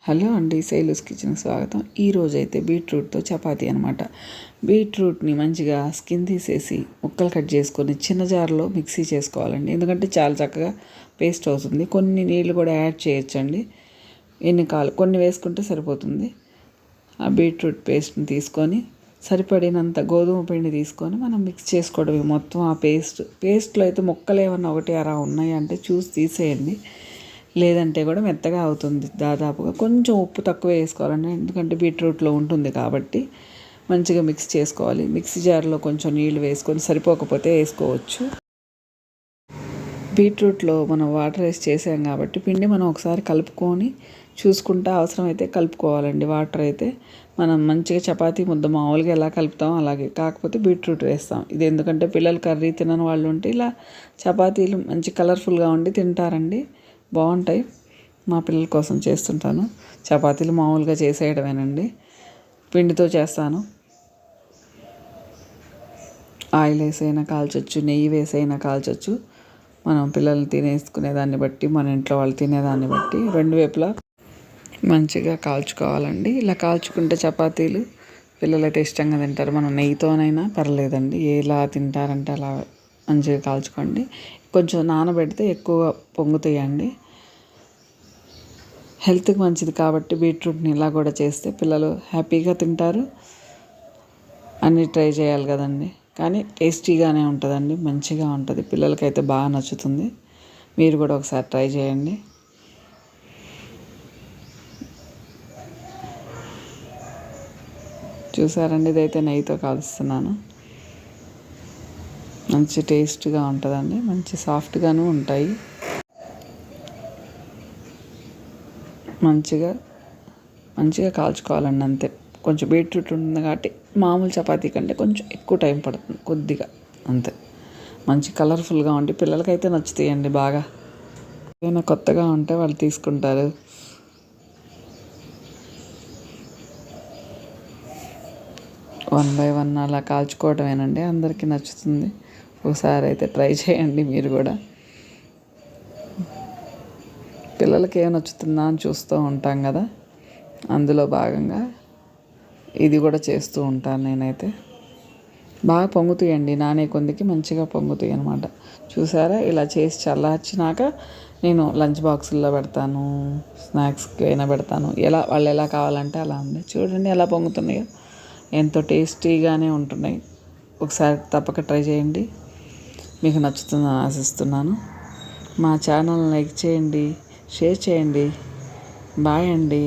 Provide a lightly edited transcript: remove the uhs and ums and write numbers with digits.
Hello అండి, శైలూస్ కిచెన్కి స్వాగతం. ఈరోజు అయితే బీట్రూట్తో చపాతీ అనమాట. బీట్రూట్ని మంచిగా స్కిన్ తీసేసి ముక్కలు కట్ చేసుకొని చిన్న జార్లో మిక్సీ చేసుకోవాలండి. ఎందుకంటే చాలా చక్కగా పేస్ట్ అవుతుంది. కొన్ని నీళ్ళు కూడా యాడ్ చేయొచ్చండి. కొన్ని వేసుకుంటే సరిపోతుంది. ఆ బీట్రూట్ పేస్ట్ని తీసుకొని సరిపడినంత గోధుమ పిండి తీసుకొని మనం మిక్స్ చేసుకోవడమే మొత్తం. ఆ పేస్ట్లో అయితే ముక్కలు ఏమన్నా ఒకటి అలా ఉన్నాయి అంటే చూసి తీసేయండి. లేదంటే కూడా మెత్తగా అవుతుంది. దాదాపుగా కొంచెం ఉప్పు తక్కువ వేసుకోవాలండి, ఎందుకంటే బీట్రూట్లో ఉంటుంది కాబట్టి. మంచిగా మిక్స్ చేసుకోవాలి. మిక్సీ జార్లో కొంచెం నీళ్ళు వేసుకొని సరిపోకపోతే వేసుకోవచ్చు. బీట్రూట్లో మనం వాటర్ వేసి చేసాం కాబట్టి పిండి మనం ఒకసారి కలుపుకొని చూసుకుంటా అవసరమైతే కలుపుకోవాలండి. వాటర్ అయితే మనం మంచిగా చపాతీ ముద్ద మామూలుగా ఎలా కలుపుతాం అలాగే, కాకపోతే బీట్రూట్ వేస్తాం. ఇది ఎందుకంటే పిల్లలు కర్రీ తినని వాళ్ళు ఉంటే ఇలా చపాతీలు మంచి కలర్ఫుల్గా ఉండి తింటారండి, బాగుంటాయి. మా పిల్లల కోసం చేస్తుంటాను. చపాతీలు మామూలుగా చేసేయడమేనండి, పిండితో చేస్తాను. ఆయిల్ వేసైనా కాల్చొచ్చు, నెయ్యి వేసైనా కాల్చొచ్చు. మనం పిల్లలు తినేసుకునేదాన్ని బట్టి, మన ఇంట్లో వాళ్ళు తినేదాన్ని బట్టి రెండు వైపులా మంచిగా కాల్చుకోవాలండి. ఇలా కాల్చుకుంటే చపాతీలు పిల్లలైతే ఇష్టంగా తింటారు. మనం నెయ్యితోనైనా పర్లేదండి, ఎలా తింటారంటే అలా మంచిగా కాల్చుకోండి. కొంచెం నానబెడితే ఎక్కువ పొంగుతాయండి. హెల్త్కి మంచిది కాబట్టి బీట్రూట్ని ఇలా కూడా చేస్తే పిల్లలు హ్యాపీగా తింటారు. అన్నీ ట్రై చేయాలి కదండి, కానీ టేస్టీగానే ఉంటుందండి, మంచిగా ఉంటుంది. పిల్లలకైతే బాగా నచ్చుతుంది. మీరు కూడా ఒకసారి ట్రై చేయండి. చూసారండి, ఇదైతే నెయ్యితో కాలుస్తున్నాను. మంచి టేస్ట్గా ఉంటుందండి, మంచి సాఫ్ట్గాను ఉంటాయి. మంచిగా కాల్చుకోవాలండి, అంతే. కొంచెం బీట్రూట్ ఉంటుంది కాబట్టి మామూలు చపాతీ కంటే కొంచెం ఎక్కువ టైం పడుతుంది, కొద్దిగా అంతే. మంచి కలర్ఫుల్గా ఉండి పిల్లలకైతే నచ్చుతాయండి బాగా. ఏమైనా కొత్తగా ఉంటే వాళ్ళు తీసుకుంటారు. వన్ బై వన్ అలా కాల్చుకోవటమేనండి, అందరికీ నచ్చుతుంది. ఒకసారి అయితే ట్రై చేయండి మీరు కూడా. పిల్లలకి ఏం నచ్చుతుందా అని చూస్తూ ఉంటాం కదా, అందులో భాగంగా ఇది కూడా చేస్తూ ఉంటాను నేనైతే. బాగా పొంగుతాయండి, నానే కొందికి మంచిగా పొంగుతాయి అనమాట. చూసారా, ఇలా చేసి చల్లార్చినాక నేను లంచ్ బాక్సుల్లో పెడతాను, స్నాక్స్కి అయినా పెడతాను. వాళ్ళు ఎలా కావాలంటే అలా ఉంది. చూడండి ఎలా పొంగుతున్నాయో, ఎంతో టేస్టీగానే ఉంటున్నాయి. ఒకసారి తప్పక ట్రై చేయండి, మీకు నచ్చుతుందని ఆశిస్తున్నాను. మా ఛానల్ లైక్ చేయండి, షేర్ చేయండి. బాయ్ అండి.